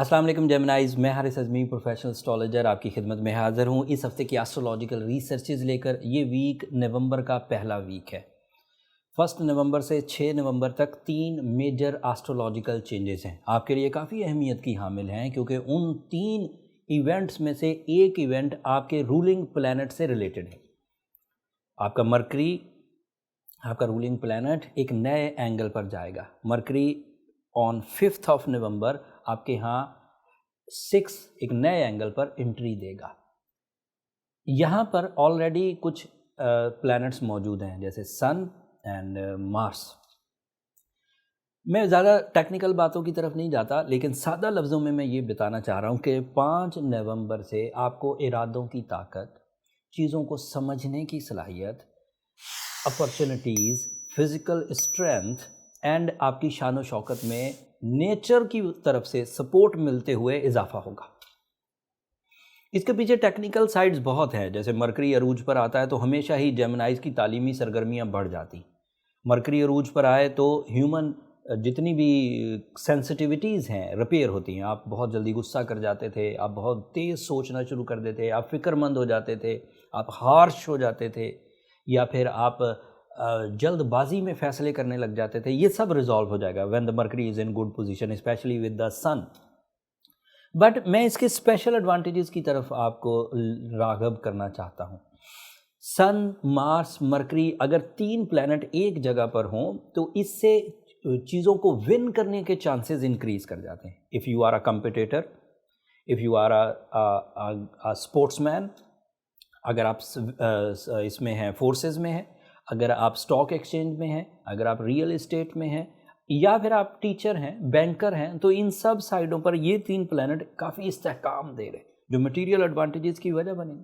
السلام علیکم جیمنائز، میں حارث اعظمی پروفیشنل اسٹرالوجر آپ کی خدمت میں حاضر ہوں اس ہفتے کی ایسٹرولوجیکل ریسرچز لے کر۔ یہ ویک نومبر کا پہلا ویک ہے۔ 1 نومبر سے 6 نومبر تک 3 میجر ایسٹرولوجیکل چینجز ہیں، آپ کے لیے کافی اہمیت کی حامل ہیں، کیونکہ ان 3 ایونٹس میں سے ایک ایونٹ آپ کے رولنگ پلینٹ سے ریلیٹڈ ہے۔ آپ کا مرکری، آپ کا رولنگ پلینٹ ایک نئے اینگل پر جائے گا۔ مرکری آن 5 نومبر آپ کے ہاں 6 ایک نئے اینگل پر انٹری دے گا۔ یہاں پر آلریڈی کچھ پلینٹس موجود ہیں، جیسے سن اینڈ مارس۔ میں زیادہ ٹیکنیکل باتوں کی طرف نہیں جاتا، لیکن سادہ لفظوں میں یہ بتانا چاہ رہا ہوں کہ 5 نومبر سے آپ کو ارادوں کی طاقت، چیزوں کو سمجھنے کی صلاحیت، اپرچونٹیز، فزیکل اسٹرینتھ اینڈ آپ کی شان و شوکت میں نیچر کی طرف سے سپورٹ ملتے ہوئے اضافہ ہوگا۔ اس کے پیچھے ٹیکنیکل سائڈز بہت ہیں، جیسے مرکری عروج پر آتا ہے تو ہمیشہ ہی جیمنائز کی تعلیمی سرگرمیاں بڑھ جاتی۔ مرکری عروج پر آئے تو ہیومن جتنی بھی سینسٹیوٹیز ہیں ریپیئر ہوتی ہیں۔ آپ بہت جلدی غصہ کر جاتے تھے، آپ بہت تیز سوچنا شروع کر دیتے، آپ فکر مند ہو جاتے تھے، آپ ہارش ہو جاتے تھے، یا پھر آپ جلد بازی میں فیصلے کرنے لگ جاتے تھے۔ یہ سب ریزالو ہو جائے گا when the mercury is in good position especially with the sun۔ But میں اس کے اسپیشل ایڈوانٹیجز کی طرف آپ کو راغب کرنا چاہتا ہوں۔ سن، مارس، مرکری اگر 3 پلینٹ ایک جگہ پر ہوں تو اس سے چیزوں کو ون کرنے کے چانسز انکریز کر جاتے ہیں۔ if you are a competitor, if you are a sportsman، اگر آپ اس میں ہیں فورسز میں ہیں، اگر آپ اسٹاک ایکسچینج میں ہیں، اگر آپ ریئل اسٹیٹ میں ہیں، یا پھر آپ ٹیچر ہیں، بینکر ہیں، تو ان سب سائڈوں پر یہ 3 پلینٹ کافی استحکام دے رہے، جو مٹیریل ایڈوانٹیجز کی وجہ بنے گی۔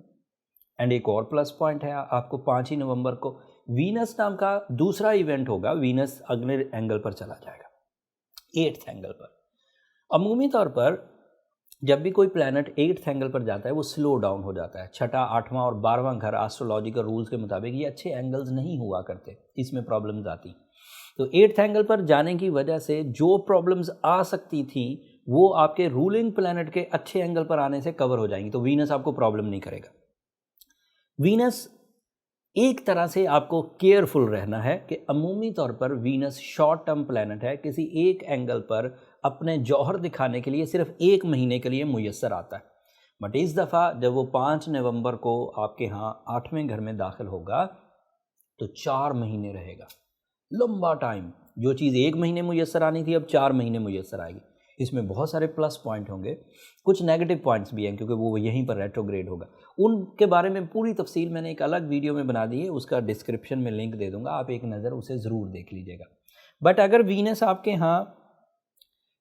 اینڈ ایک اور پلس پوائنٹ ہے، آپ کو 5 نومبر کو وینس نام کا دوسرا ایونٹ ہوگا۔ وینس اگلے اینگل پر چلا جائے گا، 8 اینگل پر۔ عمومی طور پر جب بھی کوئی پلینٹ 8 اینگل پر جاتا ہے وہ سلو ڈاؤن ہو جاتا ہے۔ 6واں، 8واں اور 12واں گھر ایسٹرولوجیکل رولز کے مطابق یہ اچھے اینگلز نہیں ہوا کرتے، اس میں پرابلمز آتی۔ تو 8 اینگل پر جانے کی وجہ سے جو پرابلمز آ سکتی تھیں وہ آپ کے رولنگ پلینٹ کے اچھے اینگل پر آنے سے کور ہو جائیں گی، تو وینس آپ کو پرابلم نہیں کرے گا۔ وینس ایک طرح سے آپ کو کیئرفل رہنا ہے کہ عمومی طور پر وینس شارٹ ٹرم پلینٹ ہے، کسی ایک اینگل پر اپنے جوہر دکھانے کے لیے صرف 1 مہینے کے لیے میسر آتا ہے۔ بٹ اس دفعہ جب وہ 5 نومبر کو آپ کے ہاں 8ویں گھر میں داخل ہوگا تو 4 مہینے رہے گا، لمبا ٹائم۔ جو چیز 1 مہینے میسر آنی تھی اب 4 مہینے میسر آئے گی۔ اس میں بہت سارے پلس پوائنٹ ہوں گے، کچھ نیگیٹو پوائنٹس بھی ہیں کیونکہ وہ یہیں پر ریٹروگریڈ ہوگا۔ ان کے بارے میں پوری تفصیل میں نے ایک الگ ویڈیو میں بنا دی ہے، اس کا ڈسکرپشن میں لنک دے دوں گا، آپ ایک نظر اسے ضرور دیکھ لیجیے گا۔ بٹ اگر وینس آپ کے ہاں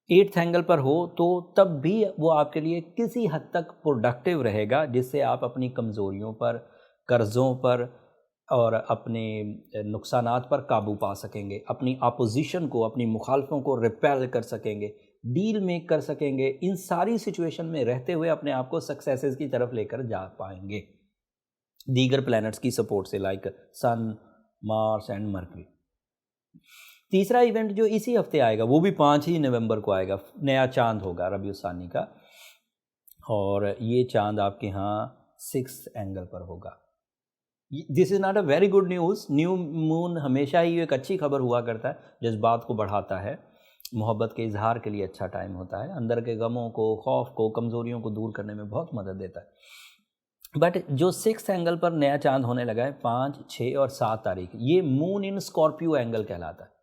8 اینگل پر ہو تو تب بھی وہ آپ کے لیے کسی حد تک پروڈکٹیو رہے گا، جس سے آپ اپنی کمزوریوں پر، قرضوں پر اور اپنے نقصانات پر قابو پا سکیں گے، اپنی اپوزیشن کو، اپنی مخالفوں کو ریپیل کر سکیں گے، ڈیل میک کر سکیں گے۔ ان ساری سچویشن میں رہتے ہوئے اپنے آپ کو سکسیسز کی طرف لے کر جا پائیں گے دیگر پلینٹس کی سپورٹ سے، like sun, Mars and Mercury. تیسرا ایونٹ جو اسی ہفتے آئے گا وہ بھی 5 ہی نومبر کو آئے گا، نیا چاند ہوگا ربیع الثانی کا، اور یہ چاند آپ کے ہاں 6 اینگل پر ہوگا۔ This is not a very good news. New moon ہمیشہ ہی ایک اچھی خبر ہوا کرتا ہے، جذبات کو بڑھاتا ہے، محبت کے اظہار کے لیے اچھا ٹائم ہوتا ہے، اندر کے غموں کو، خوف کو، کمزوریوں کو دور کرنے میں بہت مدد دیتا ہے۔ بٹ جو 6 اینگل پر نیا چاند ہونے لگا ہے 5، 6 اور 7 تاریخ، یہ مون ان اسکارپیو اینگل کہلاتا ہے۔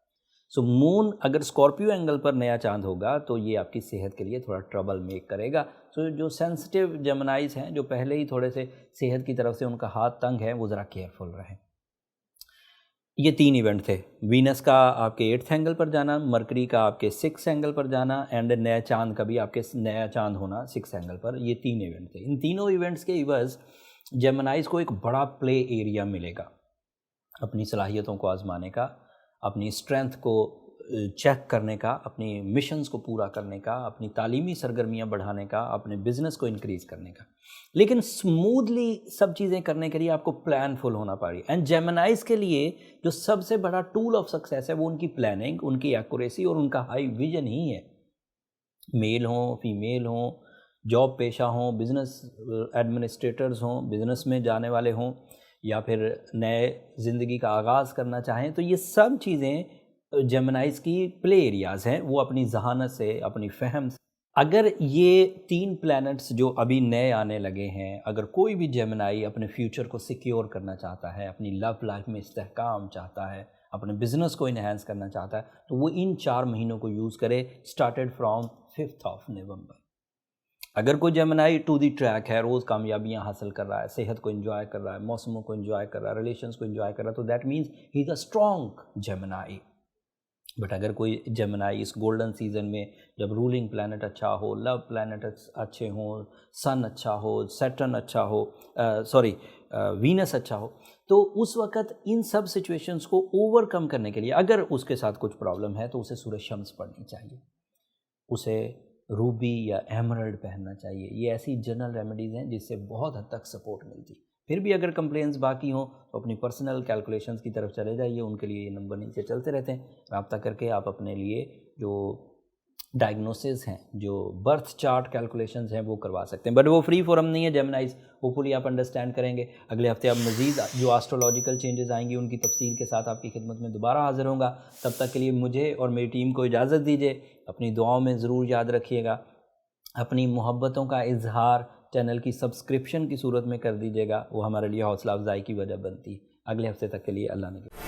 سو مون اگر اسکارپیو اینگل پر نیا چاند ہوگا تو یہ آپ کی صحت کے لیے تھوڑا ٹربل میک کرے گا۔ سو جو سینسٹیو جیمنائز ہیں، جو پہلے ہی تھوڑے سے صحت کی طرف سے ان کا ہاتھ تنگ ہے، وہ ذرا کیئرفل رہیں۔ یہ 3 ایونٹ تھے، وینس کا آپ کے 8 اینگل پر جانا، مرکری کا آپ کے 6 اینگل پر جانا، اینڈ نیا چاند کا بھی آپ کے نیا چاند ہونا 6 اینگل پر۔ یہ 3 ایونٹ تھے۔ ان تینوں ایونٹس کے عوض جیمنائز کو ایک بڑا پلے ایریا ملے گا، اپنی صلاحیتوں کو آزمانے کا، اپنی اسٹرینتھ کو چیک کرنے کا، اپنی مشنز کو پورا کرنے کا، اپنی تعلیمی سرگرمیاں بڑھانے کا، اپنے بزنس کو انکریز کرنے کا۔ لیکن سموتھلی سب چیزیں کرنے کے لیے آپ کو پلان فل ہونا پڑے گی۔ اینڈ جیمنائز کے لیے جو سب سے بڑا ٹول آف سکسیس ہے وہ ان کی پلاننگ، ان کی ایکوریسی اور ان کا ہائی ویژن ہی ہے۔ میل ہوں فیمیل ہوں، جاب پیشہ ہوں، بزنس ایڈمنسٹریٹرز ہوں، بزنس میں جانے والے ہوں، یا پھر نئے زندگی کا آغاز کرنا چاہیں، تو یہ سب چیزیں جیمنائز کی پلے ایریاز ہیں، وہ اپنی ذہانت سے، اپنی فہم سے. اگر یہ 3 پلینٹس جو ابھی نئے آنے لگے ہیں، اگر کوئی بھی جیمنائی اپنے فیوچر کو سیکیور کرنا چاہتا ہے، اپنی لو لائف میں استحکام چاہتا ہے، اپنے بزنس کو انہینس کرنا چاہتا ہے، تو وہ ان 4 مہینوں کو یوز کرے، اسٹارٹیڈ فرام 5 نومبر. اگر کوئی جیمنائی ٹو دی ٹریک ہے، روز کامیابیاں حاصل کر رہا ہے، صحت کو انجوائے کر رہا ہے، موسموں کو انجوائے کر رہا ہے، ریلیشنز کو انجوائے کر رہا ہے، تو that means he is a strong Gemini. But اگر کوئی جیمنائی اس گولڈن سیزن میں، جب رولنگ پلانٹ اچھا ہو، لو پلانٹ اچھے ہوں، سن اچھا ہو، سیٹرن اچھا ہو، وینس اچھا ہو، تو اس وقت ان سب سچویشنز کو اوور کم کرنے کے لیے اگر اس کے ساتھ کچھ پرابلم ہے تو اسے سورہ شمس پڑھنی چاہیے، اسے روبی یا ایمرلڈ پہننا چاہیے. یہ ایسی جنرل ریمیڈیز ہیں جس سے بہت حد تک سپورٹ ملتی. پھر بھی اگر کمپلینس باقی ہوں تو اپنی پرسنل کیلکولیشنز کی طرف چلے جائیے، ان کے لیے یہ نمبر نیچے چلتے رہتے ہیں، رابطہ کر کے آپ اپنے لیے جو ڈائگنوسز ہیں، جو برتھ چارٹ کیلکولیشنز ہیں وہ کروا سکتے ہیں. بٹ وہ فری فورم نہیں ہے جیمنائز، ہوپفلی آپ انڈرسٹینڈ کریں گے. اگلے ہفتے اب مزید جو آسٹرولوجیکل چینجز آئیں گی ان کی تفصیل کے ساتھ آپ کی خدمت میں دوبارہ حاضر ہوں گا. تب تک کے لیے مجھے اور میری ٹیم کو اجازت دیجیے. اپنی دعاؤں میں ضرور یاد رکھیے گا. اپنی محبتوں کا اظہار چینل کی سبسکرپشن کی صورت میں کر دیجیے گا، وہ ہمارے لیے حوصلہ افزائی کی وجہ بنتی ہے. اگلے ہفتے تک کے لیے اللہ نگہبان.